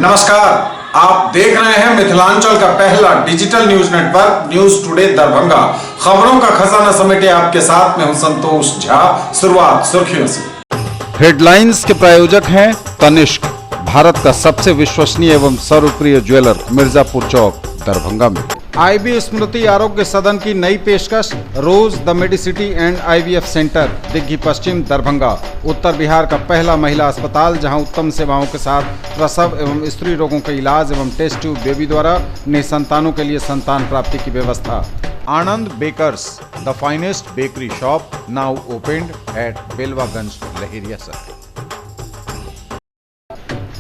नमस्कार, आप देख रहे हैं मिथिलांचल का पहला digital news network news today Darbhanga. खबरों का खजाना समेटे आपके साथ में हूं संतोष झा। शुरुआत सुर्खियों से। हेडलाइंस के प्रायोजक हैं तनिष्क, भारत का सबसे विश्वसनीय एवं सर्वप्रिय ज्वेलर, मिर्जापुर चौक, दरभंगा में। आईबी स्मृति आरोग्य सदन की नई पेशकश, Rose the Medicity and IVF centre, Digghi Paschim, Darbhanga. उत्तर बिहार का पहला महिला अस्पताल जहां उत्तम सेवाओं के साथ प्रसव एवं स्त्री रोगों के इलाज एवं टेस्ट ट्यूब बेबी द्वारा निसंतानों के लिए संतान प्राप्ति की व्यवस्था। Anand bakers, the finest bakery shop, now opened at Belwaganj, Laheria circle.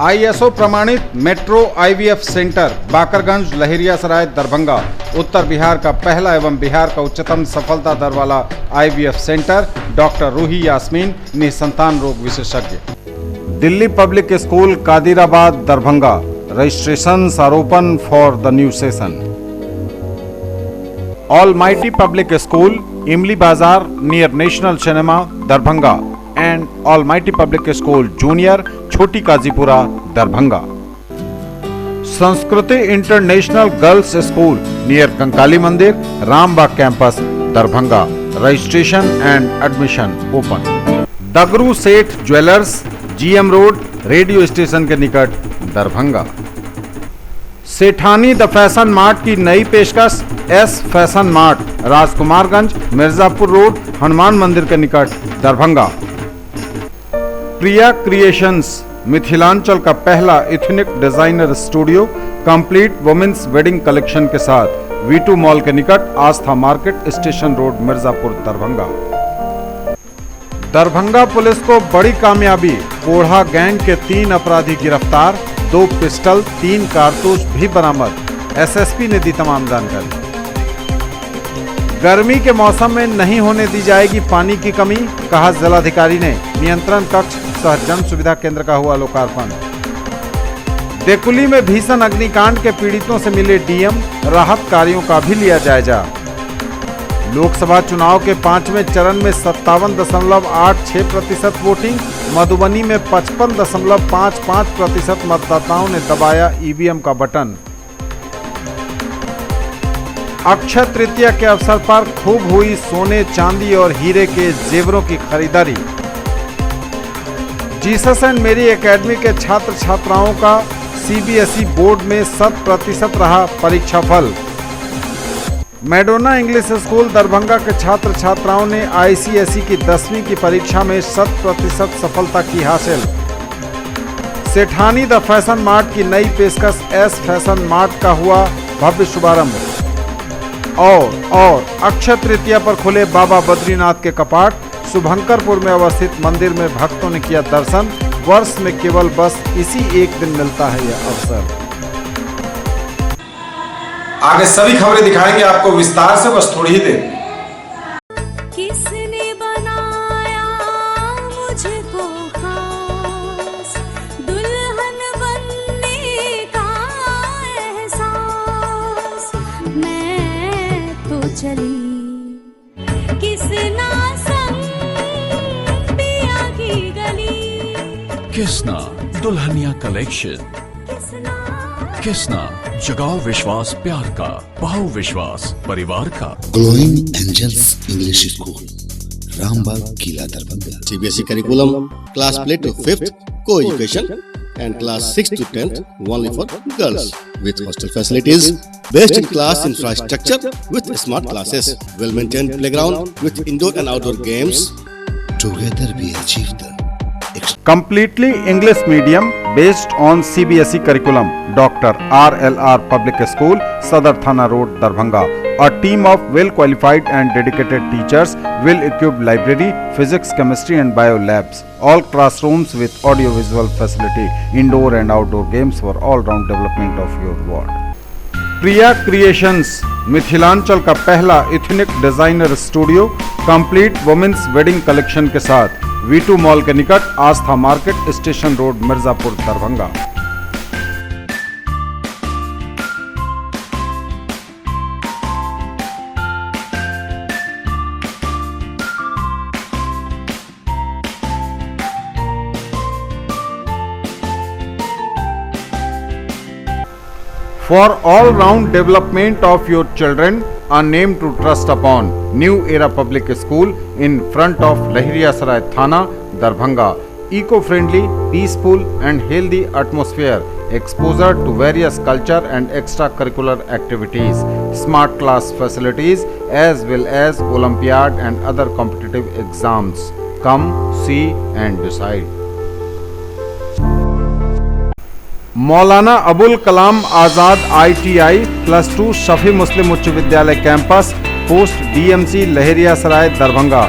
ISO प्रमाणित metro IVF centre, Bakarganj, Laheria Sarai, Darbhanga. उत्तर बिहार का पहला एवं बिहार का उच्चतम सफलता दर वाला IVF centre. Doctor Ruhi Yasmin, निसंतान रोग विशेषज्ञ। Delhi public school, Kadirabad, Darbhanga. Registration are open for the new session. Almighty public school, Imli Bazaar, near national cinema, Darbhanga, and almighty public school junior, छोटी Kazipura, Darbhanga. Sanskriti international girls school, near Kankali Mandir, Rambagh campus, Darbhanga. Registration and admission open. Dagru Seth jewellers, GM road, radio station के निकट, Darbhanga. Sethani the fashion mart की नई पेशकश, S fashion mart, Rajkumarganj, Mirzapur road, Hanuman मंदिर के निकट, Darbhanga. Priya creations, Mithilanchal का पहला ethnic designer studio, complete women's wedding collection के साथ, वी2 मॉल के निकट, Astha market, station road, Mirzapur, Darbhanga. Darbhanga police को बड़ी कामयाबी, कोढ़ा गैंग के 3 अपराधी गिरफ्तार, 2 पिस्टल, 3 कारतूस भी बरामद। एसएसपी ने दी तमाम जानकारी। गर्मी के मौसम में नहीं होने दी जाएगी पानी की कमी, कहा जिलाधिकारी ने। नियंत्रण कक्ष सह जन सुविधा केंद्र का हुआ लोकार्पण। देकुली में भीषण अग्निकांड के पीड़ितों से मिले डीएम, राहत कार्यों का भी लिया जायजा। लोकसभा चुनाव के 5वें चरण में 57.86% वोटिंग, मधुबनी में 55.55% मतदाताओं ने दबाया ईवीएम का बटन। अक्षय तृतीया के अवसर पर खूब हुई सोने, चांदी और हीरे के जेवरों की खरीदारी। जीसस एंड मेरी एकेडमी के छात्र छात्राओं का सीबीएसई बोर्ड में 100% रहा परीक्षा फल। मैडोना इंग्लिश स्कूल दरभंगा के छात्र छात्राओं ने आईसीएसई की 10वीं की परीक्षा में 100% सफलता की हासिल। सेठानी द फैशन मार्ट की नई पेशकश, एस फैशन मार्ट का हुआ भव्य शुभारंभ। और अक्षय तृतीया पर खुले बाबा बद्रीनाथ के कपाट। शुभंकरपुर में अवस्थित मंदिर में भक्तों ने किया दर्शन। वर्ष में केवल बस इसी एक दिन मिलता है यह अवसर। आगे सभी खबरें दिखाएंगे आपको विस्तार से, बस थोड़ी ही देर। किसने बनाया मुझको खास, दुल्हन बनने का एहसास, मैं तो चली किसना संग पिया की गली। किसना दुल्हनिया कलेक्शन, किसना जगाओ विश्वास प्यार का, बहु विश्वास परिवार का। Glowing angels English school, Rambagh, Qila, Darbhanga. CBSE curriculum, class play to 5th, co-education, and class 6 to 10th only for girls, with hostel facilities, best in class infrastructure with smart classes, well maintained playground with indoor and outdoor games. Together we achieve the Completely English medium based on CBSE curriculum. Dr. RLR Public School, Sadar Thana Road, Darbhanga. A team of well qualified and dedicated teachers, well equipped library, physics, chemistry and bio labs. All classrooms with audio visual facility, indoor and outdoor games for all round development of your ward. Priya creations, Mithilanchal का पहला ethnic designer studio, complete women's wedding collection के साथ, V two mall के निकट, Astha market, station road, Mirzapur, Darbhanga. For all-round development of your children, a name to trust upon. New Era Public School in front of Lahiriya Saray Thana, Darbhanga. Eco-friendly, peaceful and healthy atmosphere. Exposure to various culture and extracurricular activities. Smart class facilities as well as Olympiad and other competitive exams. Come, see and decide. Maulana Abul Kalam Azad ITI +2 Shafi मुस्लिम उच्च विद्यालय campus post DMC लहरिया सराय Darbhanga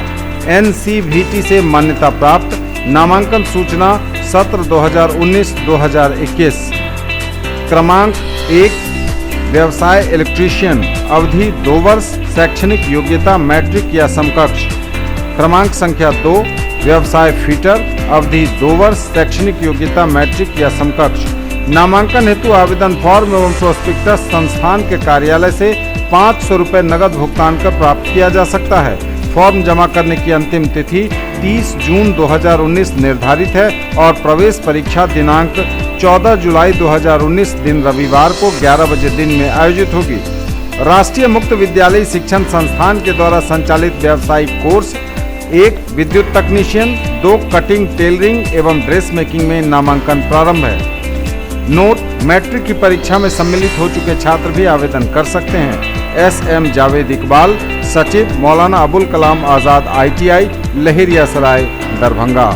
NCVT से मान्यता प्राप्त। नामांकन सूचना सत्र 2019-2021। क्रमांक 1 व्यवसाय इलेक्ट्रीशियन, अवधि 2 वर्ष, शैक्षणिक योग्यता मैट्रिक या समकक्ष। क्रमांक संख्या 2 व्यवसाय फिटर, अवधि 2 वर्ष, शैक्षणिक योग्यता मैट्रिक या समकक्ष। नामांकन हेतु आवेदन फॉर्म एवं प्रोस्पेक्टस संस्थान के कार्यालय से 500 रुपये नगद भुगतान कर प्राप्त किया जा सकता है। फॉर्म जमा करने की अंतिम तिथि 30 जून 2019 निर्धारित है और प्रवेश परीक्षा दिनांक 14 जुलाई 2019 दिन रविवार को 11 बजे दिन में आयोजित होगी। राष्ट्रीय मुक्त विद्यालय शिक्षण संस्थान के द्वारा संचालित व्यावसायिक कोर्स 1 विद्युत तकनीशियन, 2 कटिंग टेलरिंग एवं ड्रेस मेकिंग में नामांकन प्रारंभ है। नोट, मैट्रिक की परीक्षा में सम्मिलित हो चुके छात्र भी आवेदन कर सकते हैं। SM जावेद इकबाल, सचिव मौलाना अबुल कलाम आज़ाद ITI लहरिया सराय दरभंगा।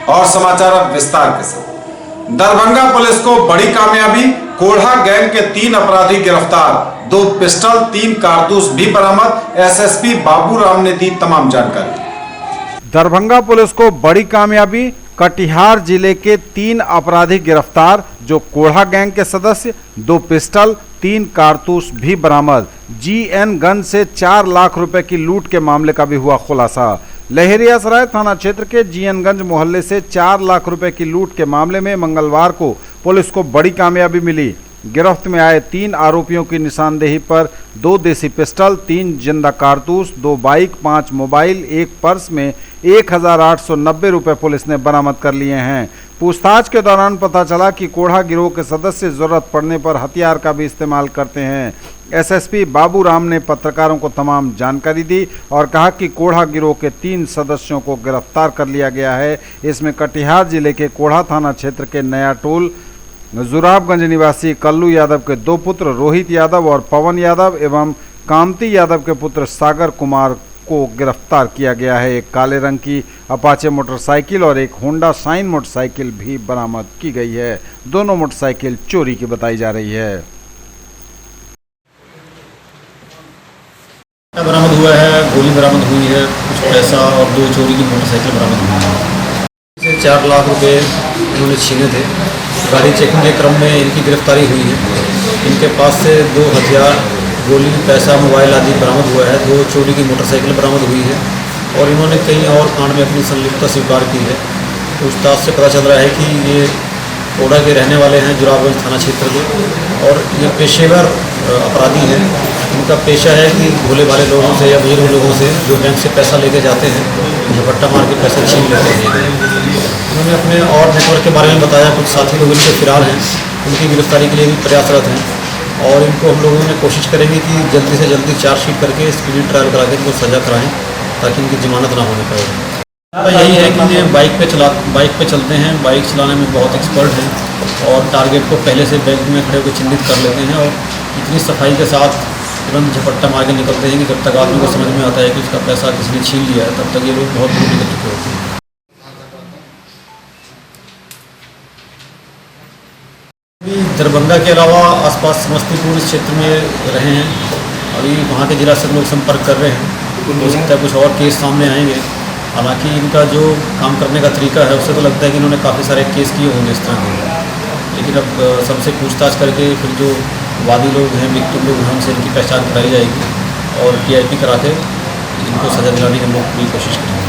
और समाचार अब विस्तार के साथ। दरभंगा पुलिस को बड़ी कामयाबी, कोढ़ा गैंग के 3 अपराधी गिरफ्तार, 2 पिस्टल 3 कारतूस भी बरामद। SSP बाबूराम ने दी तमाम जानकारी। दरभंगा पुलिस को बड़ी कामयाबी, कटिहार जिले के 3 अपराधी गिरफ्तार, जो कोढ़ा गैंग के सदस्य, 2 पिस्टल 3 कारतूस भी बरामद। GN गन से 4 लाख रुपए की लूट के मामले का भी हुआ खुलासा। लहरिया सराय थाना क्षेत्र के GN गंज मोहल्ले से 4 लाख रुपए की लूट के मामले में मंगलवार को पुलिस को बड़ी कामयाबी मिली। गिरफ्त में आए 3 आरोपियों की निशानदेही पर 2 देसी पिस्टल, 3 जिंदा कारतूस, 2 बाइक, 5 मोबाइल, 1 पर्स में 1890 रुपये पुलिस ने बरामद कर लिए हैं। पूछताछ के दौरान पता चला कि कोढ़ा गिरोह के सदस्य जरूरत पड़ने पर हथियार का भी इस्तेमाल करते हैं। SSP बाबूराम ने पत्रकारों को तमाम जानकारी दी और कहा कि कोढ़ा गिरोह के 3 सदस्यों को गिरफ्तार कर लिया गया है। इसमें कटिहार जिले के कोढ़ा थाना क्षेत्र के नया टोल जुराबगंज निवासी कल्लू यादव के 2 पुत्र रोहित यादव और पवन यादव एवं कामती यादव के पुत्र सागर कुमार को गिरफ्तार किया गया है। एक काले रंग की अपाचे मोटरसाइकिल और एक होंडा शाइन मोटरसाइकिल भी बरामद की गई है। दोनों मोटरसाइकिल चोरी की बताई जा रही है। बरामद हुआ है, गोली बरामद हुई है, कुछ पैसा और 2 चोरी की मोटरसाइकिल बरामद हुई है। 4 लाख रुपए इन्होंने छीने थे। गाड़ी चेकिंग के क्रम में इनकी गिरफ्तारी हुई है। इनके पास से 2 हथियार, गोली, पैसा, मोबाइल आदि बरामद हुआ है। 2 चोरी की मोटरसाइकिल बरामद हुई है और इन्होंने कई और कांड में अपनी संलिप्तता स्वीकार की है। पूछताछ से पता चल रहा है कि ये कोढ़ा के रहने वाले हैं, जुराबगंज थाना क्षेत्र के, और ये पेशेवर अपराधी हैं। इनका पेशा है कि भोले भाले लोगों से या बुजुर्ग लोगों से जो बैंक से पैसा लेके जाते हैं, झपट्टा मार के पैसा छीन लेते हैं। उन्होंने अपने और नेटवर्क के बारे में बताया। कुछ साथी लोग इनसे फिरार हैं, उनकी गिरफ्तारी के लिए भी प्रयासरत हैं और इनको हम लोगों ने कोशिश करेंगे कि जल्दी से जल्दी चार्जशीट करके स्पीडी ट्रायल करा के इनको सज़ा कराएं ताकि इनकी जमानत ना होने पाए। यही है कि ये बाइक पे चलते हैं, बाइक चलाने में बहुत एक्सपर्ट हैं और टारगेट को पहले से बैंक में खड़े होकर चिन्हित कर लेते हैं और इतनी सफाई के साथ तुरंत झपट्टा मार के निकलते हैं कि जब तक आदमी को समझ में आता है कि उसका पैसा किसी ने छीन लिया है, तब तक ये लोग बहुत दूर निकल चुके होते हैं। दरभंगा के अलावा आसपास समस्तीपुर इस क्षेत्र में रहे हैं। अभी वहाँ के जिला से लोग संपर्क कर रहे हैं। हो सकता है कुछ और केस सामने आएंगे। हालांकि इनका जो काम करने का तरीका है उससे तो लगता है कि इन्होंने काफ़ी सारे केस किए होंगे इस तरह के। लेकिन अब सबसे पूछताछ करके फिर जो वादी लोग हैं, विक्टिम लोग हैं, उनसे इनकी पहचान कराई जाएगी और TIP करा के इनको सजा दिलाने की हम लोग पूरी कोशिश करेंगे।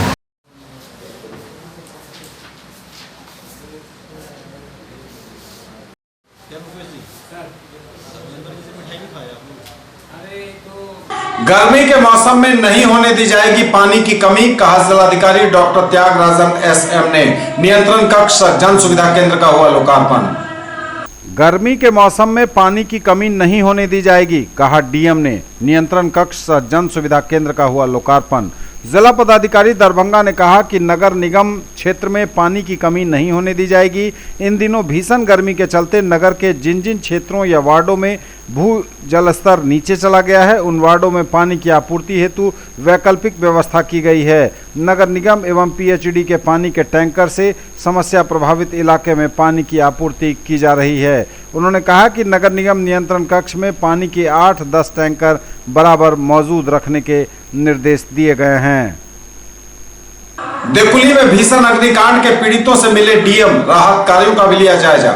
गर्मी के मौसम में नहीं होने दी जाएगी पानी की कमी, कहा जिलाधिकारी डॉक्टर त्यागराजन SM ने। नियंत्रण कक्ष जन सुविधा केंद्र का हुआ लोकार्पण। गर्मी के मौसम में पानी की कमी नहीं होने दी जाएगी, कहा डीएम ने। नियंत्रण कक्ष सह जन सुविधा केंद्र का हुआ लोकार्पण। जिला पदाधिकारी दरभंगा ने कहा कि नगर निगम क्षेत्र में पानी की कमी नहीं होने दी जाएगी। इन दिनों भीषण गर्मी के चलते नगर के जिन जिन क्षेत्रों या वार्डों में भू जल स्तर नीचे चला गया है, उन वार्डों में पानी की आपूर्ति हेतु वैकल्पिक व्यवस्था की गई है। नगर निगम एवं पीएचईडी के पानी के टैंकर से समस्या प्रभावित इलाके में पानी की आपूर्ति की जा रही है। उन्होंने कहा कि नगर निगम नियंत्रण कक्ष में पानी के 8-10 टैंकर बराबर मौजूद रखने के निर्देश दिए गए हैं। देकुली में भीषण अग्निकांड के पीड़ितों से मिले डीएम, राहत कार्यों का भी लिया जायजा।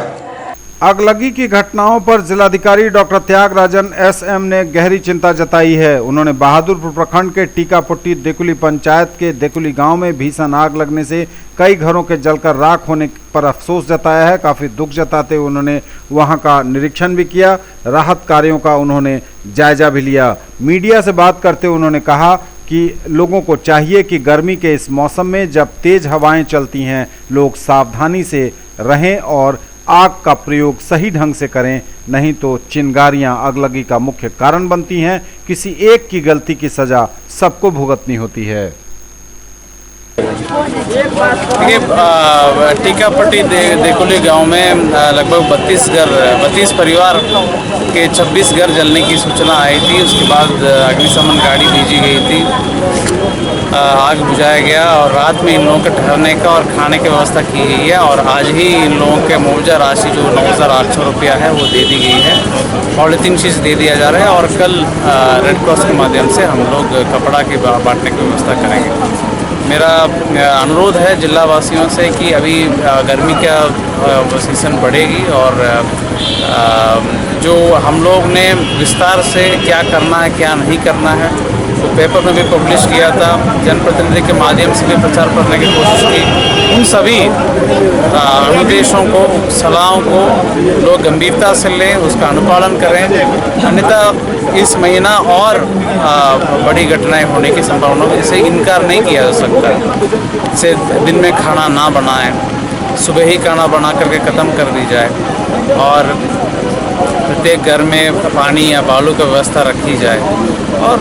अगलगी की घटनाओं पर जिलाधिकारी डॉक्टर त्यागराजन एसएम ने गहरी चिंता जताई है। उन्होंने बहादुरपुर प्रखंड के टीकापट्टी देकुली पंचायत के देकुली गांव में भीषण आग लगने से कई घरों के जलकर राख होने पर अफसोस जताया है। काफी दुख जताते हुए उन्होंने वहां का निरीक्षण भी किया, राहत कार्यों का उन्होंने जायजा भी लिया। मीडिया से बात करते हुए उन्होंने कहा कि लोगों को चाहिए कि गर्मी के इस मौसम में जब तेज हवाएं चलती हैं, लोग सावधानी से रहें और आग का प्रयोग सही ढंग से करें, नहीं तो चिंगारियां अगलगी का मुख्य कारण बनती हैं। किसी एक की गलती की सजा सबको भुगतनी होती है। देखिए, टीकापट्टी देकुली गांव में लगभग 32 परिवार के 26 घर जलने की सूचना आई थी। उसके बाद अग्निशमन गाड़ी भेजी गई थी, आग बुझाया गया और रात में इन लोगों के ठहरने का और खाने की व्यवस्था की गई है। और आज ही इन लोगों के मुआवजा राशि जो 9,800 रुपया है वो दे दी गई है। पॉलीथीन शीट दे दिया जा रहा है और कल रेड क्रॉस के माध्यम से हम लोग कपड़ा की बांटने की व्यवस्था करेंगे। मेरा अनुरोध है जिला वासियों से कि अभी गर्मी का सीज़न बढ़ेगी और जो हम लोग ने विस्तार से क्या करना है क्या नहीं करना है तो पेपर में भी पब्लिश किया था, जनप्रतिनिधि के माध्यम से भी प्रचार करने की कोशिश की। उन सभी अनुदेशों को, सलाहों को लोग गंभीरता से लें, उसका अनुपालन करें, अन्यथा इस महीना और बड़ी घटनाएं होने की संभावना है। इसे इनकार नहीं किया जा सकता। इसे दिन में खाना ना बनाएं, सुबह ही खाना बना करके ख़त्म कर दी जाए और प्रत्येक घर में पानी या बालू की व्यवस्था रखी जाए। और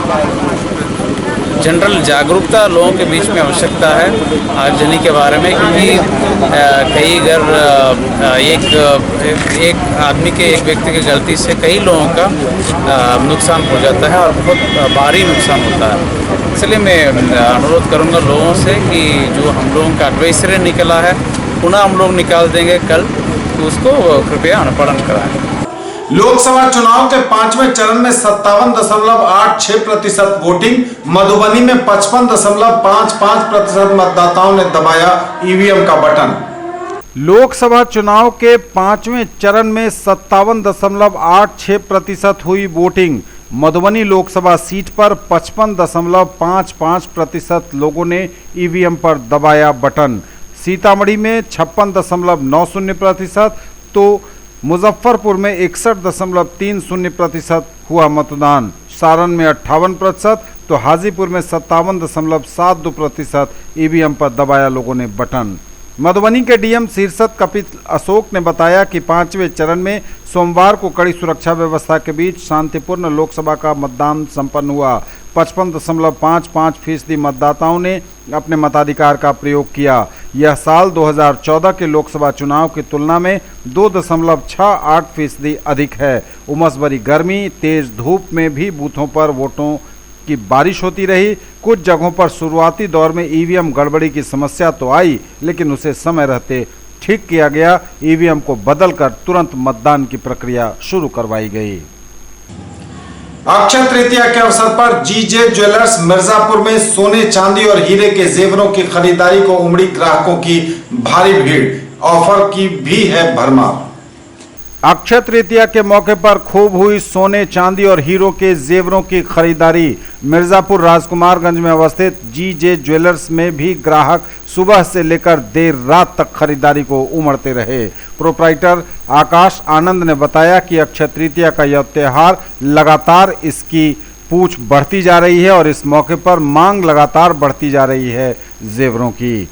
जनरल जागरूकता लोगों के बीच में आवश्यकता है आगजनी के बारे में, क्योंकि कई घर एक आदमी के, एक व्यक्ति की गलती से कई लोगों का नुकसान हो जाता है और बहुत भारी नुकसान होता है। इसलिए मैं अनुरोध करूंगा लोगों से कि जो हम लोगों का एडवाइजरी निकला है पुनः हम लोग निकाल देंगे कल, तो उसको कृपया अनुपालन कराएं। लोकसभा चुनाव के 5वें चरण में 57.86% वोटिंग, मधुबनी में 55.55% मतदाताओं ने दबाया ईवीएम का बटन। लोकसभा चुनाव के 5वें चरण में 57.86% हुई वोटिंग। मधुबनी लोकसभा सीट पर 55.55% लोगों ने ईवीएम पर दबाया बटन। सीतामढ़ी में 56.90% तो मुजफ्फरपुर में 61.30% हुआ मतदान। सारण में 58% तो हाजीपुर में 57.72% ईवीएम पर दबाया लोगों ने बटन। मधुबनी के डीएम शीर्षद कपिल अशोक ने बताया कि 5वें चरण में सोमवार को कड़ी सुरक्षा व्यवस्था के बीच शांतिपूर्ण लोकसभा का मतदान संपन्न हुआ। 55.55% मतदाताओं ने अपने मताधिकार का प्रयोग किया। यह साल 2014 के लोकसभा चुनाव की तुलना में 2.68% अधिक है। उमस भरी गर्मी, तेज धूप में भी बूथों पर वोटों की बारिश होती रही। कुछ जगहों पर शुरुआती दौर में ईवीएम गड़बड़ी की समस्या तो आई, लेकिन उसे समय रहते ठीक किया गया। ईवीएम को बदलकर तुरंत मतदान की प्रक्रिया शुरू करवाई गई। अक्षय तृतीया के अवसर पर जीजे ज्वेलर्स मिर्जापुर में सोने, चांदी और हीरे के जेवरों की खरीदारी को उमड़ी ग्राहकों की भारी भीड़। ऑफर की भी है भरमार। अक्षय तृतीया के मौके पर खूब हुई सोने, चांदी और हीरो के जेवरों की खरीदारी। मिर्जापुर राजकुमारगंज में अवस्थित जीजे ज्वेलर्स में भी ग्राहक सुबह से लेकर देर रात तक खरीदारी को उमड़ते रहे। प्रोप्राइटर आकाश आनंद ने बताया कि अक्षय तृतीया का यह त्यौहार लगातार इसकी पूछ बढ़ती जा रही है और इस मौके पर मांग लगातार बढ़ती जा रही है जेवरों की।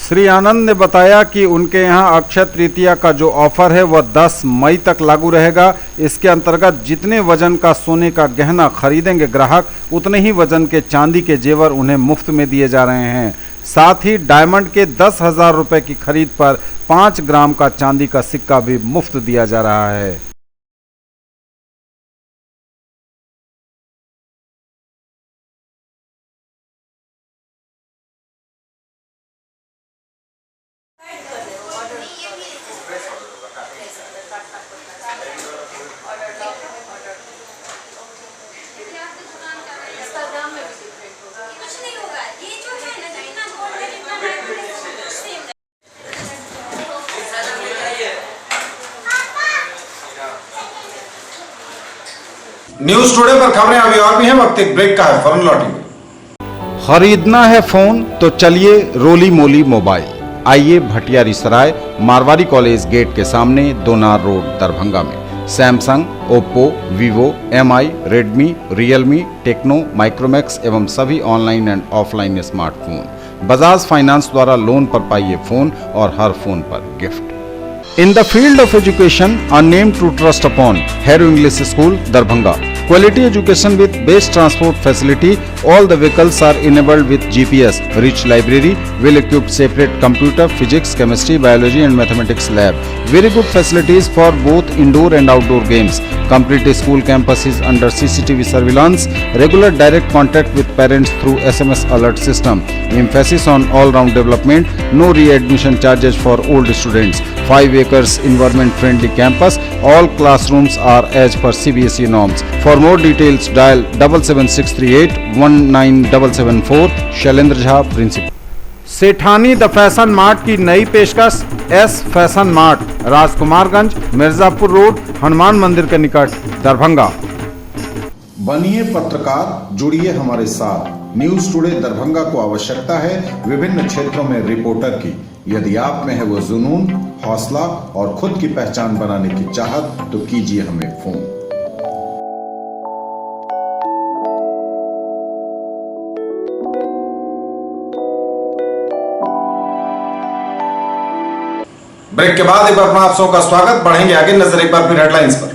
श्री आनंद ने बताया कि उनके यहाँ अक्षय तृतीया का जो ऑफर है वह 10 मई तक लागू रहेगा। इसके अंतर्गत जितने वजन का सोने का गहना खरीदेंगे ग्राहक, उतने ही वजन के चांदी के जेवर उन्हें मुफ्त में दिए जा रहे हैं। साथ ही डायमंड के 10,000 रुपये की खरीद पर 5 ग्राम का चांदी का सिक्का भी मुफ्त दिया जा रहा है। न्यूज टुडे पर खबरें अभी और भी हैं, वक्त एक ब्रेक का है, फौरन लौटेंगे। खरीदना है फोन तो चलिए रोली मोली मोबाइल। आइए भटियारी सराय मारवाड़ी कॉलेज गेट के सामने दोनार रोड दरभंगा में Samsung, Oppo, Vivo, MI, Redmi, Realme, Tecno, Micromax एवं सभी online and offline smartphone Bajaj finance द्वारा लोन पर पाइए फोन और हर फोन पर gift. In the field of education, a name to trust upon, Hero English School, Darbhanga. Quality education with best transport facility. All the vehicles are enabled with GPS. Rich library, well-equipped separate computer, physics, chemistry, biology and mathematics lab. Very good facilities for both indoor and outdoor games. Complete school campus is under CCTV surveillance. Regular direct contact with parents through SMS alert system. Emphasis on all-round development. No re-admission charges for old students. 5 acres environment friendly campus. All classrooms are as per CBSE norms. For more details dial 77638 19774 Shailendra Jha principal. Sethani the fashion mart की नई पेशकश S fashion mart, Rajkumarganj, Mirzapur road, Hanuman मंदिर के निकट, दरभंगा। बनिए पत्रकार, जुड़िए हमारे साथ। न्यूज टुडे दरभंगा को आवश्यकता है विभिन्न क्षेत्रों में रिपोर्टर की। यदि आप में है वो जुनून, हौसला और खुद की पहचान बनाने की चाहत तो कीजिए हमें फोन। ब्रेक के बाद एक बार आप सबका स्वागत। बढ़ेंगे आगे, नजर एक बार फिर हेडलाइंस पर।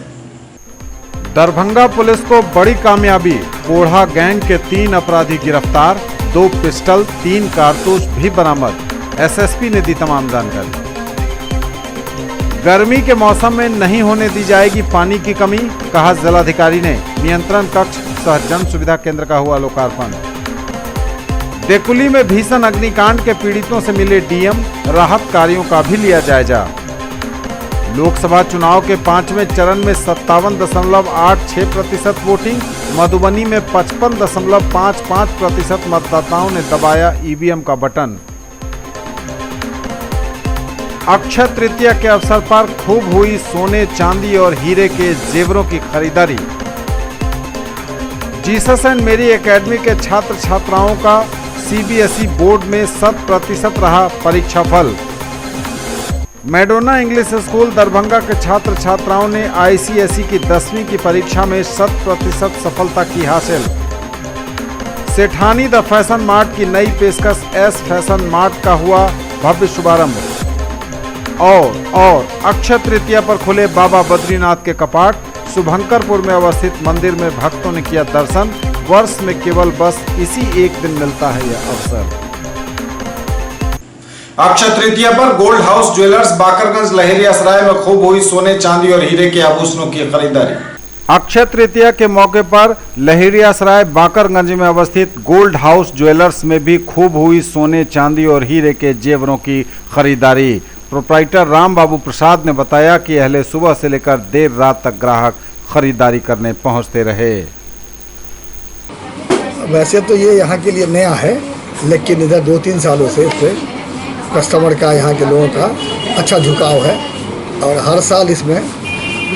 दरभंगा पुलिस को बड़ी कामयाबी, कोढ़ा गैंग के 3 अपराधी गिरफ्तार, 2 पिस्टल, 3 कारतूस भी बरामद। एसएसपी ने दी तमाम जानकारी। गर्मी के मौसम में नहीं होने दी जाएगी पानी की कमी, कहा जिलाधिकारी ने। नियंत्रण कक्ष सह जन सुविधा केंद्र का हुआ लोकार्पण। देकुली में भीषण अग्निकांड के पीड़ितों से मिले डीएम, राहत कार्यों का भी लिया जायजा। लोकसभा चुनाव के 5वें चरण में 57.86% वोटिंग, मधुबनी में 55.55% मतदाताओं ने दबाया ईवीएम का बटन। अक्षय तृतीया के अवसर पर खूब हुई सोने, चांदी और हीरे के जेवरों की खरीदारी। जीसस एंड मेरी एकेडमी के छात्र छात्राओं का सीबीएसई बोर्ड में 100% रहा परीक्षाफल। मैडोना इंग्लिश स्कूल दरभंगा के छात्र छात्राओं ने आईसीएसई की 10वीं की परीक्षा में 100% सफलता की हासिल। सेठानी द फैशन मार्ट की नई पेशकश एस फैशन मार्ट का हुआ भव्य शुभारंभ। और अक्षय तृतीया पर खुले बाबा बद्रीनाथ के कपाट। शुभंकरपुर में अवस्थित मंदिर में भक्तों ने किया दर्शन। वर्ष में केवल बस इसी एक दिन मिलता है यह अवसर। अक्षय तृतीया पर gold house jewellers Bakarganj Laheriasarai में खूब हुई सोने, चांदी और हीरे के आभूषणों की खरीदारी। अक्षय तृतीया के मौके पर लहेरियासराय बाकरगंज में अवस्थित गोल्ड हाउस ज्वेलर्स में भी खूब हुई सोने, चांदी और हीरे के जेवरों की खरीदारी। प्रोप्राइटर राम बाबू प्रसाद ने बताया कि अहले सुबह से लेकर देर रात तक ग्राहक खरीदारी करने पहुंचते रहे। वैसे तो ये यहाँ के लिए नया है, लेकिन इधर 2-3 सालों से इस पर कस्टमर का, यहाँ के लोगों का अच्छा झुकाव है और हर साल इसमें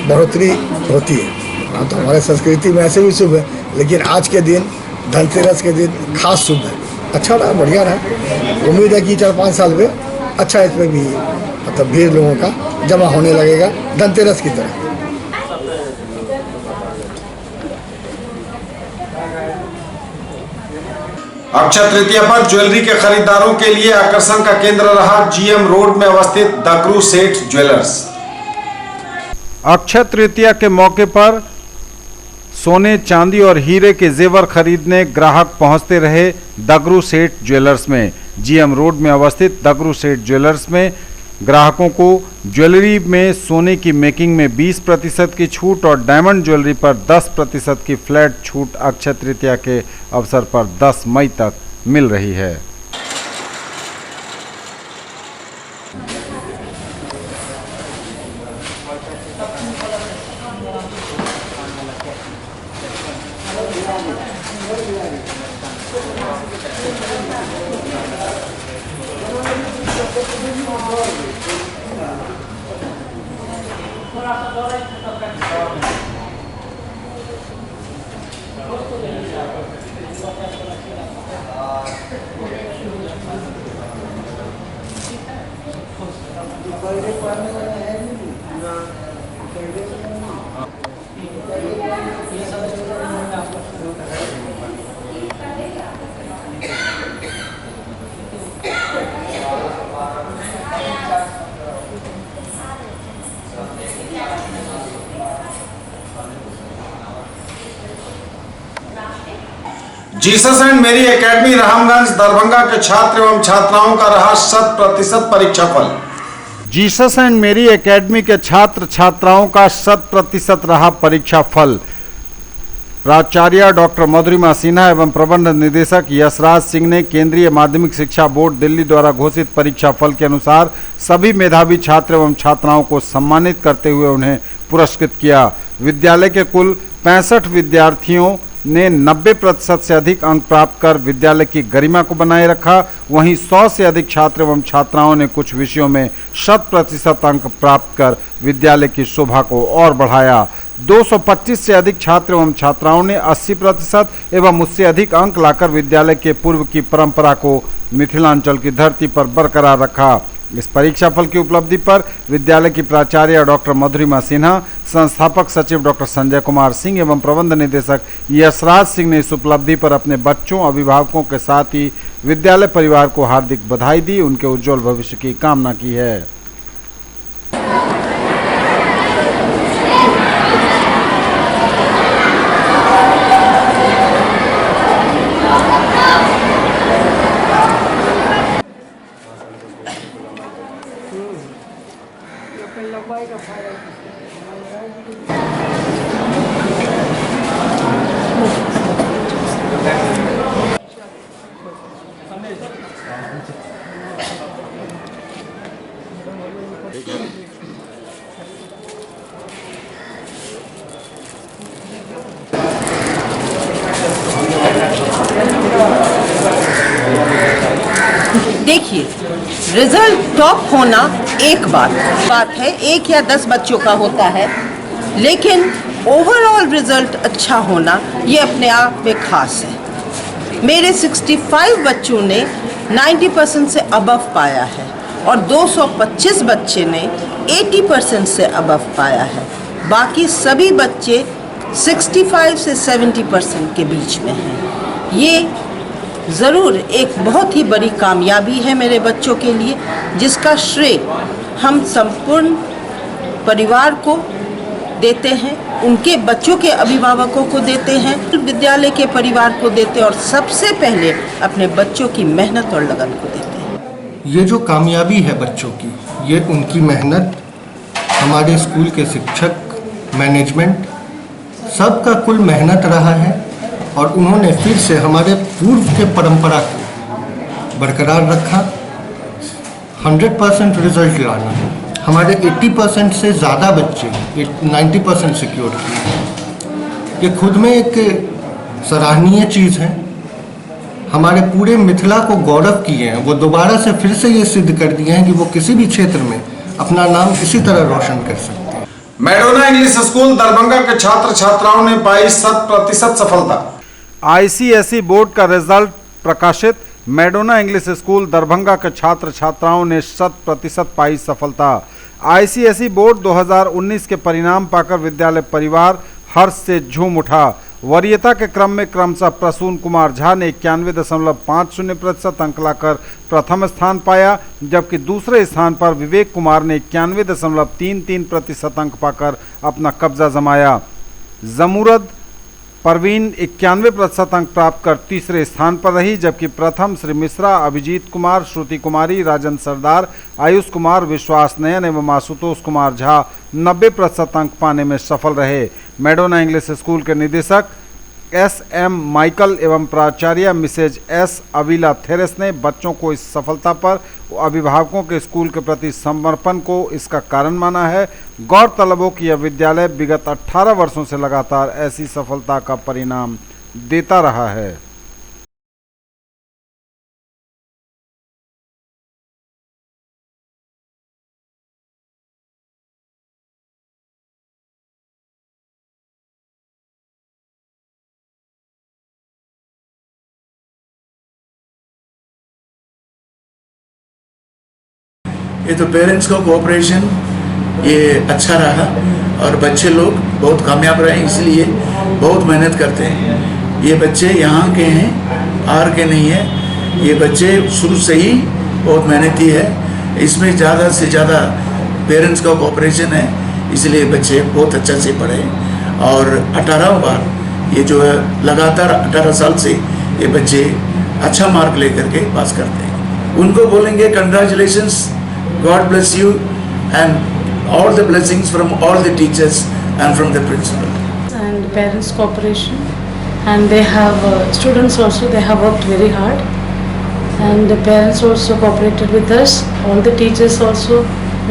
बढ़ोतरी होती है। हाँ, तो हमारे संस्कृति में ऐसे भी शुभ है, लेकिन आज के दिन धनतेरस के दिन खास शुभ है। अच्छा रहा, बढ़िया रहा। उम्मीद है कि 4-5 साल में अच्छा इसमें भी मतलब भीड़ लोगों का जमा होने लगेगा धनतेरस की तरह। अक्षय तृतीया पर ज्वेलरी के खरीदारों के लिए आकर्षण का केंद्र रहा जीएम रोड में अवस्थित दकरू सेठ ज्वेलर्स। अक्षय तृतीया के मौके पर सोने चांदी और हीरे के जेवर खरीदने ग्राहक पहुंचते रहे दगरू सेठ ज्वेलर्स में। जीएम रोड में अवस्थित दगरू सेठ ज्वेलर्स में ग्राहकों को ज्वेलरी में सोने की मेकिंग में 20% की छूट और डायमंड ज्वेलरी पर 10% की फ्लैट छूट अक्षय तृतीया के अवसर पर 10 मई तक मिल रही है। जीसस एंड मेरी एकेडमी रामगंज दरभंगा के छात्र एवं छात्राओं का रहा 100% परीक्षाफल। जीसस एंड मेरी एकेडमी के छात्र छात्राओं का 100% रहा परीक्षा फल। प्राचार्य डॉक्टर मधुरिमा सिन्हा एवं प्रबंध निदेशक यशराज सिंह ने केंद्रीय माध्यमिक शिक्षा बोर्ड दिल्ली द्वारा घोषित परीक्षा फल के अनुसार सभी मेधावी छात्र एवं छात्राओं को सम्मानित करते हुए उन्हें पुरस्कृत किया। विद्यालय के कुल 65 विद्यार्थियों ने 90% से अधिक अंक प्राप्त कर विद्यालय की गरिमा को बनाए रखा। वहीं 100 से अधिक छात्र एवं छात्राओं ने कुछ विषयों में 100% अंक प्राप्त कर विद्यालय की शोभा को और बढ़ाया। 225 से अधिक छात्र एवं छात्राओं ने 80% एवं उससे अधिक अंक लाकर विद्यालय के पूर्व की परंपरा को मिथिलांचल की धरती पर बरकरार रखा। इस परीक्षाफल की उपलब्धि पर विद्यालय की प्राचार्य डॉक्टर मधुरिमा सिन्हा, संस्थापक सचिव डॉक्टर संजय कुमार सिंह एवं प्रबंध निदेशक यशराज सिंह ने इस उपलब्धि पर अपने बच्चों, अभिभावकों के साथ ही विद्यालय परिवार को हार्दिक बधाई दी, उनके उज्जवल भविष्य की कामना की है। देखिए, रिजल्ट टॉप होना एक बात है, 1 या 10 बच्चों का होता है, लेकिन ओवरऑल रिजल्ट अच्छा होना ये अपने आप में खास है। मेरे 65 बच्चों ने 90% से अबव पाया है और 225 बच्चे ने 80% से अबव पाया है। बाकी सभी बच्चे 65 से 70% के बीच में हैं। ये ज़रूर एक बहुत ही बड़ी कामयाबी है मेरे बच्चों के लिए, जिसका श्रेय हम संपूर्ण परिवार को देते हैं, उनके बच्चों के अभिभावकों को देते हैं, विद्यालय के परिवार को देते हैं और सबसे पहले अपने बच्चों की मेहनत और लगन को देते हैं। ये जो कामयाबी है बच्चों की, ये उनकी मेहनत, हमारे स्कूल के शिक्षक, मैनेजमेंट, सबका कुल मेहनत रहा है और उन्होंने फिर से हमारे पूर्व के परंपरा को बरकरार रखा। 100% रिजल्ट लाना, हमारे 80% से ज़्यादा बच्चे 90% सिक्योर किए। ये खुद में एक सराहनीय चीज़ है। हमारे पूरे मिथिला को गौरव किए हैं। वो दोबारा से फिर से ये सिद्ध कर दिए हैं कि वो किसी भी क्षेत्र में अपना नाम इसी तरह रोशन कर सकते हैं। मैडोना इंग्लिश स्कूल दरभंगा के छात्र छात्राओं ने पाई 100% सफलता। आईसीएसई बोर्ड का रिजल्ट प्रकाशित। मैडोना इंग्लिश स्कूल दरभंगा के छात्र छात्राओं ने 100% पाई सफलता। आईसीएसई बोर्ड 2019 के परिणाम पाकर विद्यालय परिवार हर्ष से झूम उठा। वरीयता के क्रम में क्रमशः प्रसून कुमार झा ने 91.50% अंक लाकर प्रथम स्थान पाया, जबकि दूसरे स्थान पर विवेक कुमार ने 91.33% अंक पाकर अपना कब्जा जमाया। जमूरद परवीन 91% अंक प्राप्त कर तीसरे स्थान पर रही, जबकि प्रथम श्री मिश्रा, अभिजीत कुमार, श्रुति कुमारी, राजन सरदार, आयुष कुमार, विश्वास नयन एवं आशुतोष कुमार झा 90% अंक पाने में सफल रहे। मैडोना इंग्लिश स्कूल के निदेशक एस.एम. माइकल एवं प्राचार्य मिसेज एस. अविला थेरेस ने बच्चों को इस सफलता पर अभिभावकों के स्कूल के प्रति समर्पण को इसका कारण माना है। गौरतलब हो कि यह विद्यालय विगत 18 वर्षों से लगातार ऐसी सफलता का परिणाम देता रहा है। ये तो पेरेंट्स का कोऑपरेशन ये अच्छा रहा और बच्चे लोग बहुत कामयाब रहे, इसलिए बहुत मेहनत करते हैं। ये बच्चे यहाँ के हैं, बाहर के नहीं है। ये बच्चे शुरू से ही बहुत मेहनती है। इसमें ज़्यादा से ज़्यादा पेरेंट्स का कोऑपरेशन है, इसलिए बच्चे बहुत अच्छा से पढ़े और 18 बार ये जो है लगातार 18 साल से ये बच्चे अच्छा मार्क लेकर के पास करते हैं। उनको बोलेंगे congratulations, God bless you, and all the blessings from all the teachers and from the principal. And parents' cooperation, and they have students also. They have worked very hard, and the parents also cooperated with us. All the teachers also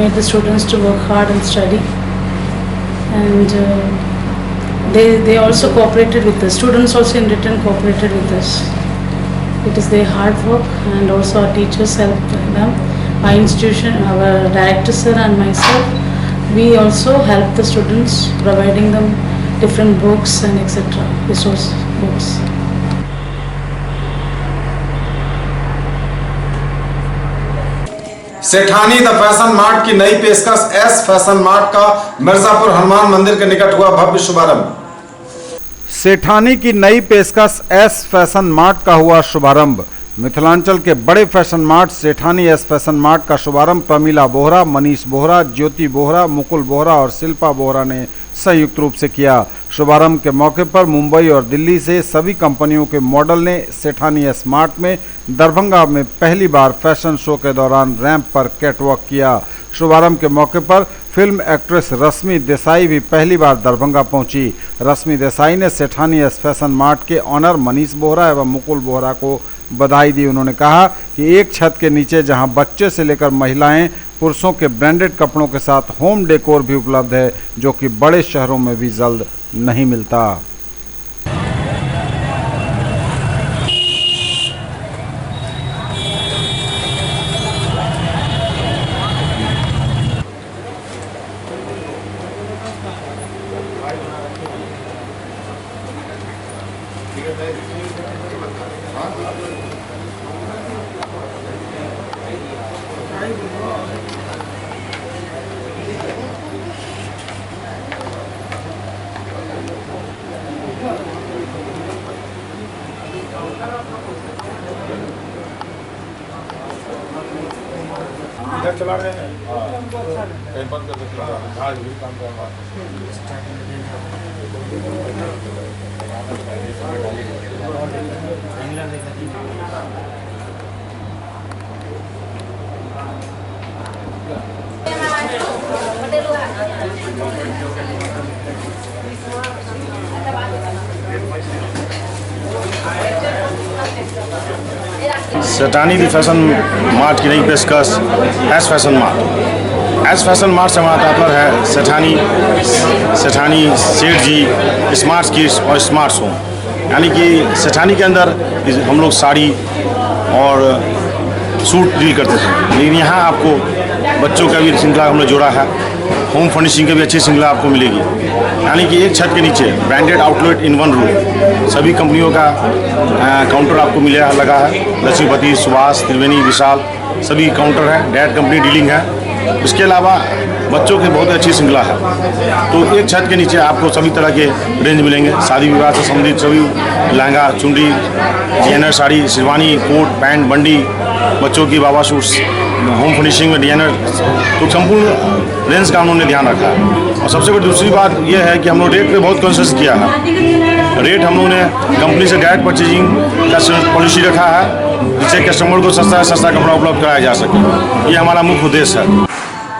made the students to work hard and study, and they also cooperated with the students. Also in return cooperated with us. It is their hard work, and also our teachers helped them. My institution, our director sir and myself, we also help the students, providing them different books and etc. resource books. Sethani the fashion mart की नई पेशकश S fashion mart का मिर्जापुर हनुमान मंदिर के निकट हुआ भव्य शुभारंभ। सेठानी की नई पेशकश एस फैशन मार्ट का हुआ शुभारंभ। मिथिलांचल के बड़े फैशन मार्ट सेठानी एस फैशन मार्ट का शुभारंभ प्रमीला बोहरा, मनीष बोहरा, ज्योति बोहरा, मुकुल बोहरा और शिल्पा बोहरा ने संयुक्त रूप से किया। शुभारंभ के मौके पर मुंबई और दिल्ली से सभी कंपनियों के मॉडल ने सेठानी एस मार्ट में दरभंगा में पहली बार फैशन शो के दौरान रैंप पर कैटवॉक किया। शुभारंभ के मौके पर फिल्म एक्ट्रेस रश्मि देसाई भी पहली बार दरभंगा पहुंची। रश्मि देसाई ने सेठानी एस फैशन मार्ट के ऑनर मनीष बोहरा एवं मुकुल बोहरा को बधाई दी। उन्होंने कहा कि एक छत के नीचे जहां बच्चे से लेकर महिलाएं, पुरुषों के ब्रांडेड कपड़ों के साथ होम डेकोर भी उपलब्ध है, जो कि बड़े शहरों में भी जल्द नहीं मिलता। इधर चला रहे हैं, कहीं बंद करके चला रहे हैं, आज भी काम कर रहा सेठानी दी फैशन मार्ट की नई पेशकश S fashion mart. S fashion mart से हमारा तात्पर्य है सेठानी सेठ जी स्मार्ट किड्स और स्मार्ट होम, यानी कि सेठानी के अंदर हम लोग साड़ी और सूट डील करते थे, लेकिन यहाँ आपको बच्चों का भी श्रृंखला हमने जोड़ा है, होम फर्निशिंग की भी अच्छी श्रृंखला आपको मिलेगी। यानी कि एक छत के नीचे branded outlet in one room, सभी कंपनियों का काउंटर आपको लगा है। लक्ष्मीपति, सुभाष, त्रिवेणी, विशाल सभी काउंटर है, डायरेक्ट कंपनी डीलिंग है। इसके अलावा बच्चों की बहुत अच्छी श्रृंखला है। तो एक छत के नीचे आपको सभी तरह के रेंज मिलेंगे। शादी विवाह से संबंधित सभी lehenga, chunri, designer sari, sherwani, coat, pant, बंडी, बच्चों की बाबा सूट्स, होम फिनिशिंग में डिजाइनर, तो संपूर्ण रेंज का हम लोगों ने ध्यान रखा है। और सबसे बड़ी दूसरी बात यह है कि हम लोग रेट पे बहुत कॉन्शियस किया है। रेट हम लोगों ने कंपनी से डायरेक्ट परचेजिंग का पॉलिसी रखा है, जिससे कस्टमर को सस्ता से सस्ता कपड़ा उपलब्ध कराया जा सके। ये हमारा मुख्य उद्देश्य है।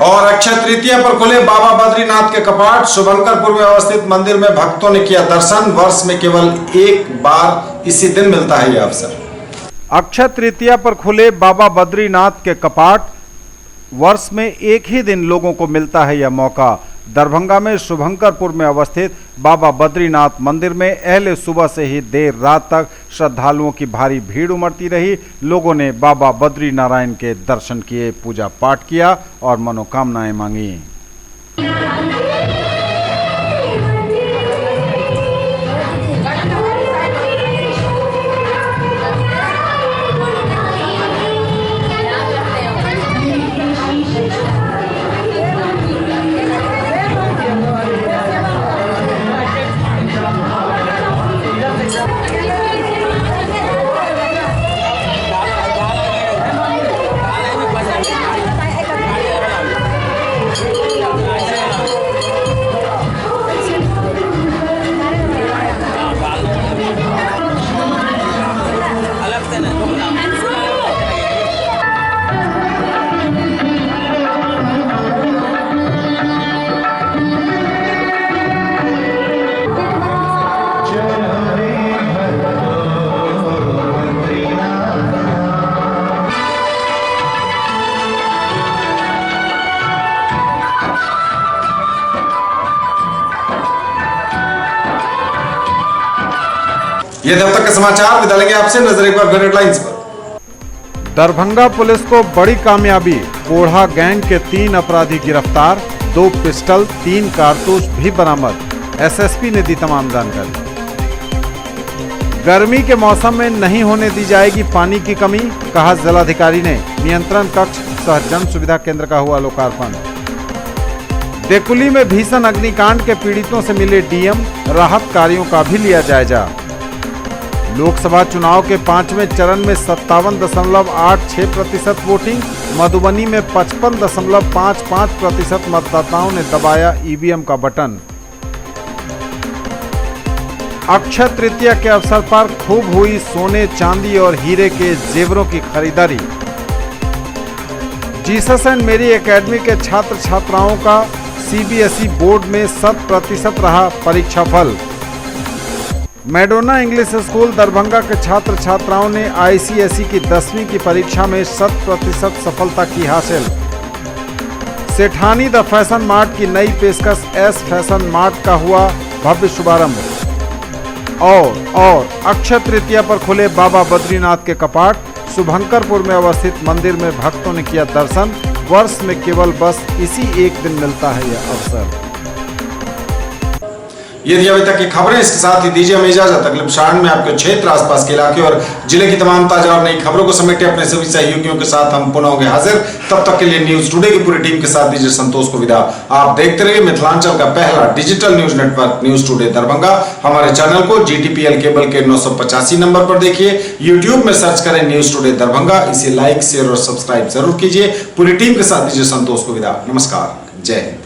और अक्षय तृतीया पर खुले बाबा बद्रीनाथ के कपाट। शुभंकरपुर में अवस्थित मंदिर में भक्तों ने किया दर्शन। वर्ष में केवल एक बार इसी दिन मिलता है यह अवसर। अक्षय तृतीया पर खुले बाबा बद्रीनाथ के कपाट। वर्ष में एक ही दिन लोगों को मिलता है यह मौका। दरभंगा में शुभंकरपुर में अवस्थित बाबा बद्रीनाथ मंदिर में अहले सुबह से ही देर रात तक श्रद्धालुओं की भारी भीड़ उमड़ती रही। लोगों ने बाबा बद्री नारायण के दर्शन किए, पूजा पाठ किया और मनोकामनाएं मांगी। ये थे अब तक के समाचार। विदा लेंगे आपसे, नजर एक बार हेडलाइंस पर। दरभंगा पुलिस को बड़ी कामयाबी। कोढ़ा गैंग के 3 अपराधी गिरफ्तार। 2 पिस्टल, 3 कारतूस भी बरामद। एसएसपी ने दी तमाम जानकारी। गर्मी के मौसम में नहीं होने दी जाएगी पानी की कमी, कहा जिलाधिकारी ने। नियंत्रण कक्ष सह जन सुविधा केंद्र का हुआ लोकार्पण। देकुली में भीषण अग्निकांड के पीड़ितों से मिले डीएम। राहत कार्यों का भी लिया जायजा। लोकसभा चुनाव के 5वें चरण में 57.86% वोटिंग। मधुबनी में 55.55% मतदाताओं ने दबाया ईवीएम का बटन। अक्षय तृतीया के अवसर पर खूब हुई सोने, चांदी और हीरे के जेवरों की खरीदारी। जीसस एंड मेरी एकेडमी के छात्र छात्राओं का सीबीएसई बोर्ड में 100% रहा परीक्षाफल। मैडोना इंग्लिश स्कूल दरभंगा के छात्र छात्राओं ने आईसीएसई की 10वीं की परीक्षा में 100% सफलता की हासिल। सेठानी द फैशन मार्ट की नई पेशकश एस फैशन मार्ट का हुआ भव्य शुभारंभ। और अक्षय तृतीया पर खुले बाबा बद्रीनाथ के कपाट। शुभंकरपुर में अवस्थित मंदिर में भक्तों ने किया दर्शन। वर्ष में केवल बस इसी एक दिन मिलता है यह अवसर। ये थी अभी तक की खबरें। इसके साथ ही दीजिए हमें इजाजत। अगले प्रसारण में आपके क्षेत्र, आसपास के इलाके और जिले की तमाम ताजा और नई खबरों को समेटे अपने सभी सहयोगियों के साथ हम पुनः होंगे हाजिर। तब तक के लिए न्यूज टुडे की पूरी टीम के साथ दीजिए संतोष को विदा। आप देखते रहिए मिथिलांचल का पहला digital news network news today Darbhanga. हमारे चैनल को GTPL केबल के 985 नंबर पर देखिए। यूट्यूब में सर्च करें न्यूज टुडे दरभंगा। इसे लाइक, शेयर और सब्सक्राइब जरूर कीजिए। पूरी टीम के साथ दीजिए संतोष को विदा। नमस्कार, जय हिंद।